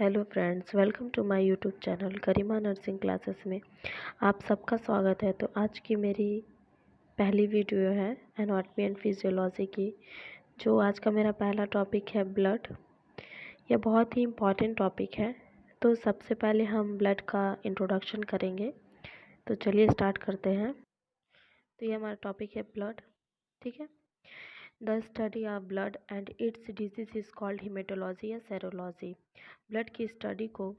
Hello friends, welcome to my YouTube channel Garima nursing classes में आप सबका स्वागत है। तो आज की मेरी पहली वीडियो है एनाटॉमी एंड फिजियोलॉजी की। जो आज का मेरा पहला टॉपिक है ब्लड। यह बहुत ही इम्पॉर्टेंट टॉपिक है। तो सबसे पहले हम ब्लड का इंट्रोडक्शन करेंगे। तो चलिए स्टार्ट करते हैं। तो ये हमारा टॉपिक है ब्लड, ठीक है। The study of blood and it's disease is called haematology या सेरोलॉजी। ब्लड की स्टडी को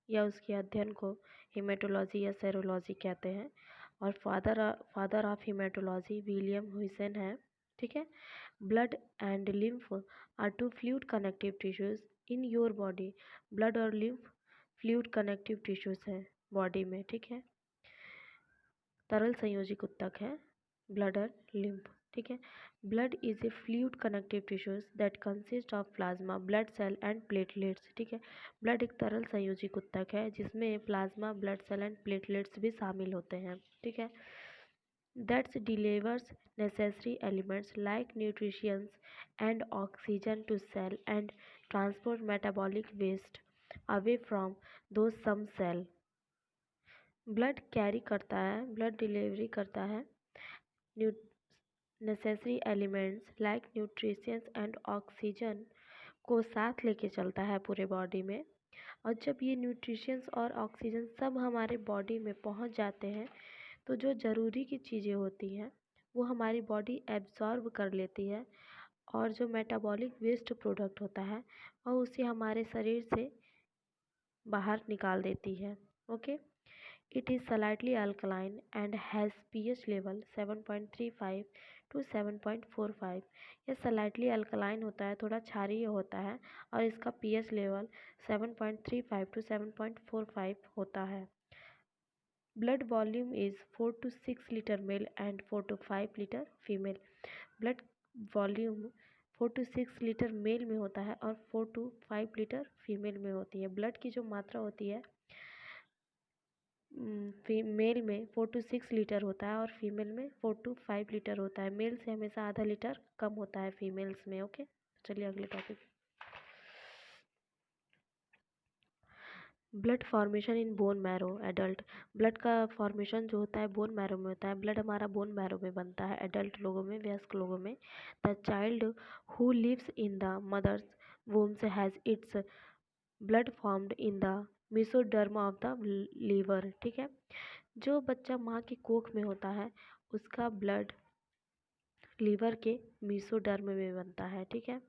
या उसके अध्ययन को हीमेटोलॉजी या सेरोलॉजी कहते हैं। और father of haematology William Hewson है, ठीक है। Blood and lymph are two fluid connective tissues in your body. Blood और लिम्फ फ्लूइड कनेक्टिव टिश्यूज हैं बॉडी में, ठीक है। तरल संयोजिक ऊतक है ब्लड और लिम्फ, ठीक है। Blood is a fluid connective tissues that consist of plasma, blood cell and platelets, ठीक है। ब्लड एक तरल संयोजिक ऊतक है जिसमें plasma, blood cell and platelets भी शामिल होते हैं, ठीक है। That's delivers necessary elements like nutritions and oxygen to cell and transport metabolic waste away from those some cell. Blood carry करता है, ब्लड डिलीवरी करता है necessary elements like nutritions and oxygen को साथ लेके चलता है पूरे बॉडी में। और जब ये न्यूट्रिशंस और ऑक्सीजन सब हमारे बॉडी में पहुंच जाते हैं तो जो ज़रूरी की चीज़ें होती हैं वो हमारी बॉडी एब्जॉर्ब कर लेती है। और जो मेटाबॉलिक वेस्ट प्रोडक्ट होता है वह उसे हमारे शरीर से बाहर निकाल देती है, okay. It is slightly alkaline and has pH level 7.35 to 7.45। यह slightly alkaline होता है, थोड़ा क्षारीय होता है और इसका pH लेवल 7.35 to 7.45 होता है। Blood volume is 4 to 6 litre male and 4 to 5 litre female. Blood volume 4 to 6 litre male में होता है और 4 to 5 लीटर फीमेल में होती है। ब्लड की जो मात्रा होती है मेल में 4 to 6 लीटर होता है और फीमेल में 4 to 5 लीटर होता है। मेल से हमेशा आधा लीटर कम होता है फीमेल्स में, ओके। चलिए अगले topic. Blood formation in bone marrow adult. Blood का फॉर्मेशन जो होता है बोन मैरो में होता है। ब्लड हमारा बोन मैरो में बनता है एडल्ट लोगों में, वयस्क लोगों में। The child who lives in the mother's wombs has its blood formed in the mesoderm of the liver, ठीक है। जो बच्चा माँ की कोख में होता है उसका ब्लड लीवर के मेसोडर्म में बनता है, ठीक है।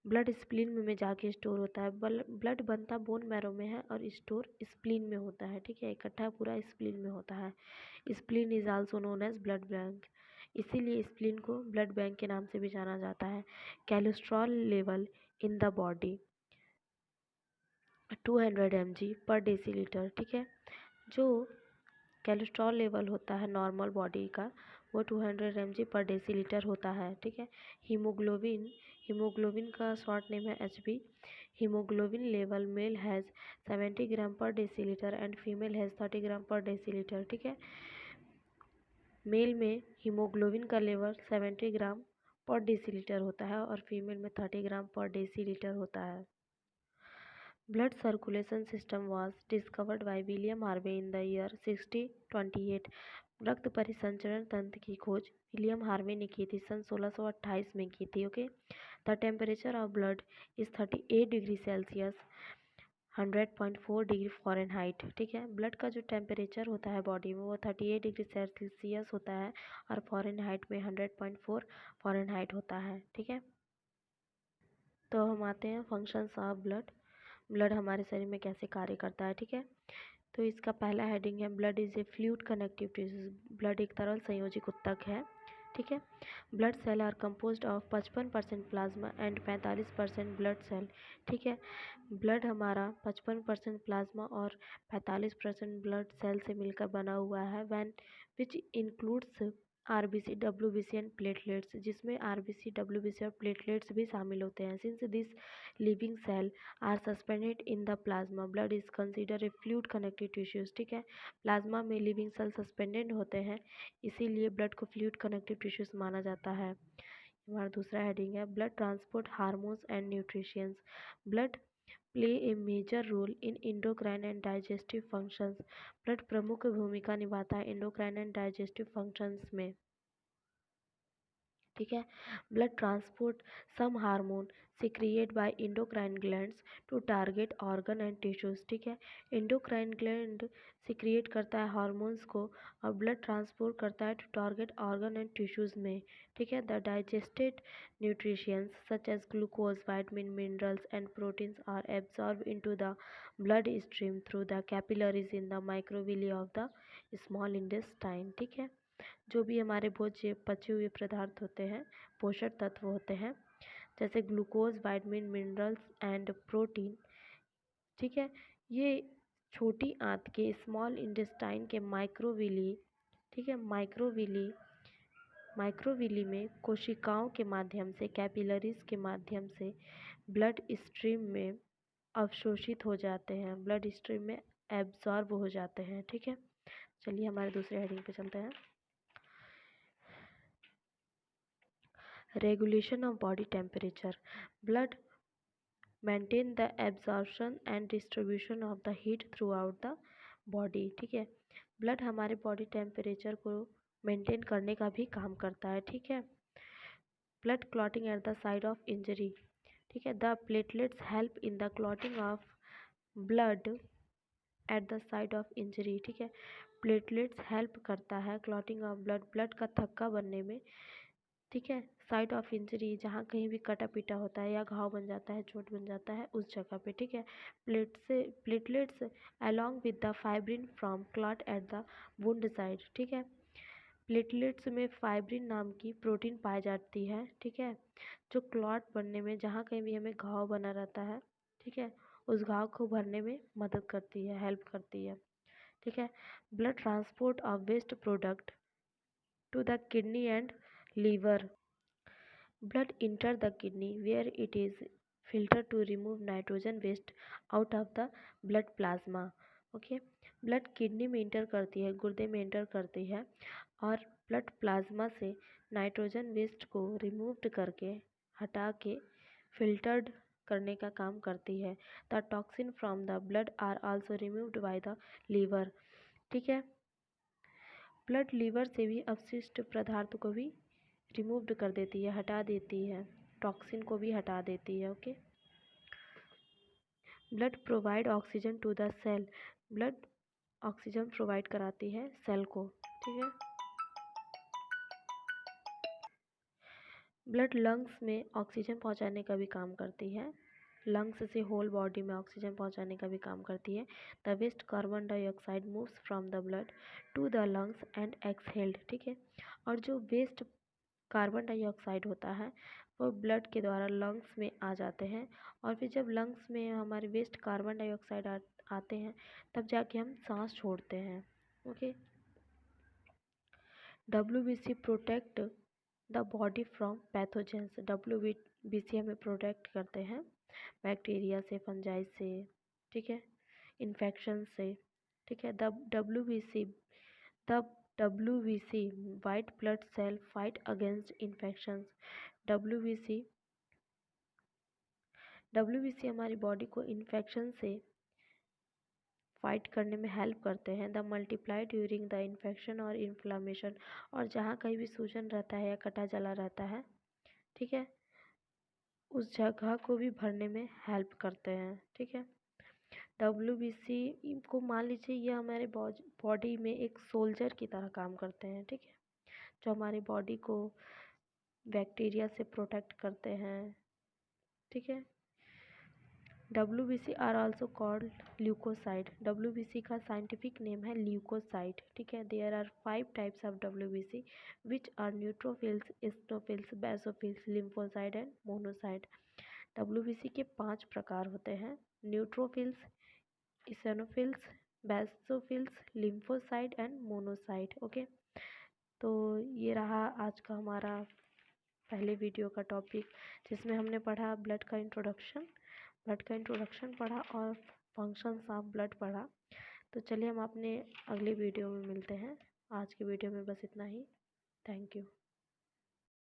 ब्लड स्प्लीन में जाके स्टोर होता है। ब्लड बनता बोन मैरो में है और स्टोर स्प्लीन में होता है, ठीक है। इकट्ठा पूरा स्प्लीन में होता है। Spleen is also known as blood bank. इसीलिए स्प्लीन को ब्लड बैंक के नाम से भी जाना जाता है। Cholesterol level in the body 200 mg per decilitre, ठीक है। जो कोलेस्ट्रॉल लेवल होता है नॉर्मल बॉडी का वो 200 mg पर डेसीलीटर होता है, ठीक है। हीमोग्लोबिन हीमोग्लोबिन का शॉर्ट नेम है HB। Haemoglobin level male has 70 gram per decilitre and female has 30 gram per decilitre, ठीक है। मेल में हीमोग्लोबिन का लेवल 70 ग्राम पर डेसीलीटर होता है और फीमेल में 30 ग्राम पर डेसीलीटर होता है। Blood circulation system was discovered by William Harvey in the year 1628। रक्त परिसंचरण तंत्र की खोज विलियम हार्वे ने की थी सन 1628 में की थी, okay. The temperature of blood is 38 degree Celsius 100.4 degree Fahrenheit, ठीक है। ब्लड का जो टेम्परेचर होता है बॉडी में वो 38 डिग्री सेल्सियस होता है और फ़ारेनहाइट में 100.4 फ़ारेनहाइट होता है, ठीक है। तो हम आते हैं फंक्शंस ऑफ ब्लड। ब्लड हमारे शरीर में कैसे कार्य करता है, ठीक है। तो इसका पहला हेडिंग है blood is a fluid connective tissues. Blood एक तरल संयोजिक ऊतक है, ठीक है। Blood cell are composed of 55% plasma and 45% blood cell, ठीक है। ब्लड हमारा 55% प्लाज्मा और 45% ब्लड सेल से मिलकर बना हुआ है। When which includes RBC, WBC and platelets, जिसमें आरबीसी, डब्ल्यूबीसी और प्लेटलेट्स भी शामिल होते हैं। Since this living cell are suspended in the plasma, blood is consider a fluid connective tissues, ठीक है। प्लाज्मा में लिविंग सेल सस्पेंडेड होते हैं इसीलिए ब्लड को फ्लूइड कनेक्टिव टिश्यूज माना जाता है। हमारा दूसरा हेडिंग है blood transport hormones and nutritions. Blood play a major role in endocrine and digestive functions. Blood प्रमुख भूमिका निभाता है इंडोक्राइन एंड डाइजेस्टिव फंक्शंस में, ठीक है। Blood transport some hormone secrete by endocrine glands to target organ and tissues, ठीक है। Endocrine gland secrete करता है हार्मोन्स को और ब्लड ट्रांसपोर्ट करता है to target organ and tissues में, ठीक है। The digested nutritions such as glucose, vitamin, minerals and proteins are absorb into the blood stream through the capillaries in the microvilli of the small intestine, ठीक है। जो भी हमारे भोज्य पचे हुए पदार्थ होते हैं, पोषक तत्व होते हैं, जैसे glucose, vitamin, minerals and protein, ठीक है, ये छोटी आंत के स्मॉल इंटेस्टाइन के माइक्रोविली, ठीक है, माइक्रोविली में कोशिकाओं के माध्यम से, कैपिलरीज के माध्यम से ब्लड स्ट्रीम में अवशोषित हो जाते हैं, ब्लड स्ट्रीम में एब्जॉर्ब हो जाते हैं, ठीक है। चलिए हमारे दूसरे हेडिंग पे चलते हैं। Regulation of body temperature. Blood maintain the absorption and distribution of the heat throughout the body, ठीक है। ब्लड हमारे बॉडी टेम्परेचर को मेंटेन करने का भी काम करता है, ठीक है। Blood clotting at the side of injury, ठीक है। The platelets help in the clotting of blood at the side of injury, ठीक है। प्लेटलेट्स हेल्प करता है क्लॉटिंग ऑफ ब्लड, ब्लड का थक्का बनने में, ठीक है। साइट ऑफ इंजरी, जहाँ कहीं भी कटा पीटा होता है या घाव बन जाता है, चोट बन जाता है, उस जगह पे, ठीक है। Platelets along with the fibrin from clot at the wound side, ठीक है। प्लेटलेट्स में फाइब्रिन नाम की प्रोटीन पाई जाती है, ठीक है, जो क्लॉट बनने में, जहाँ कहीं भी हमें घाव बना रहता है, ठीक है, उस घाव को भरने में मदद करती है, हेल्प करती है, ठीक है। Blood transport of waste product to the kidney and liver. Blood enter the kidney where it is filtered to remove nitrogen waste out of the blood plasma. Okay, blood kidney में enter करती है, गुर्दे में enter करती है और blood plasma से nitrogen waste को रिमूव्ड करके, हटा के फिल्टर्ड करने का काम करती है। The toxin from the blood are also removed by the liver, ठीक है। ब्लड लीवर से भी अपशिष्ट पदार्थ को भी रिमूव्ड कर देती है, हटा देती है, टॉक्सिन को भी हटा देती है, okay. Blood provide oxygen to the cell, blood oxygen provide कराती है सेल को, ठीक है। ब्लड लंग्स में ऑक्सीजन पहुंचाने का भी काम करती है, लंग्स से होल बॉडी में ऑक्सीजन पहुंचाने का भी काम करती है। The waste carbon dioxide moves from the blood to the lungs and exhaled, ठीक है। और जो वेस्ट कार्बन डाइऑक्साइड होता है वो ब्लड के द्वारा लंग्स में आ जाते हैं और फिर जब लंग्स में हमारे वेस्ट कार्बन डाइऑक्साइड आते हैं तब जाके हम सांस छोड़ते हैं, okay. WBC protect the body from pathogens, WBC हमें प्रोटेक्ट करते हैं बैक्टीरिया से, फंजाई से, ठीक है, इन्फेक्शन से, ठीक है। The WBC white blood cell fight against infections. WBC हमारी बॉडी को इन्फेक्शन से फाइट करने में हेल्प करते हैं। The multiply during the infection और इन्फ्लामेशन, और जहाँ कहीं भी सूजन रहता है या कटा जला रहता है, ठीक है, उस जगह को भी भरने में हेल्प करते हैं, ठीक है। WBC को मान लीजिए ये हमारे बॉडी में एक सोल्जर की तरह काम करते हैं, ठीक है, जो हमारी बॉडी को बैक्टीरिया से प्रोटेक्ट करते हैं, ठीक है। WBC are also called leukocyte, WBC का साइंटिफिक नेम है ल्यूकोसाइड, ठीक है। There are 5 types of WBC which are neutrophils, eosinophils, basophils, lymphocyte and monocyte. WBC के 5 प्रकार होते हैं, neutrophils, eosinophils, basophils, lymphocyte and monocyte, okay. तो ये रहा आज का हमारा पहले वीडियो का टॉपिक, जिसमें हमने पढ़ा ब्लड का इंट्रोडक्शन पढ़ा और फंक्शंस ऑफ ब्लड पढ़ा। तो चलिए हम अपने अगले वीडियो में मिलते हैं। आज की वीडियो में बस इतना ही। Thank you.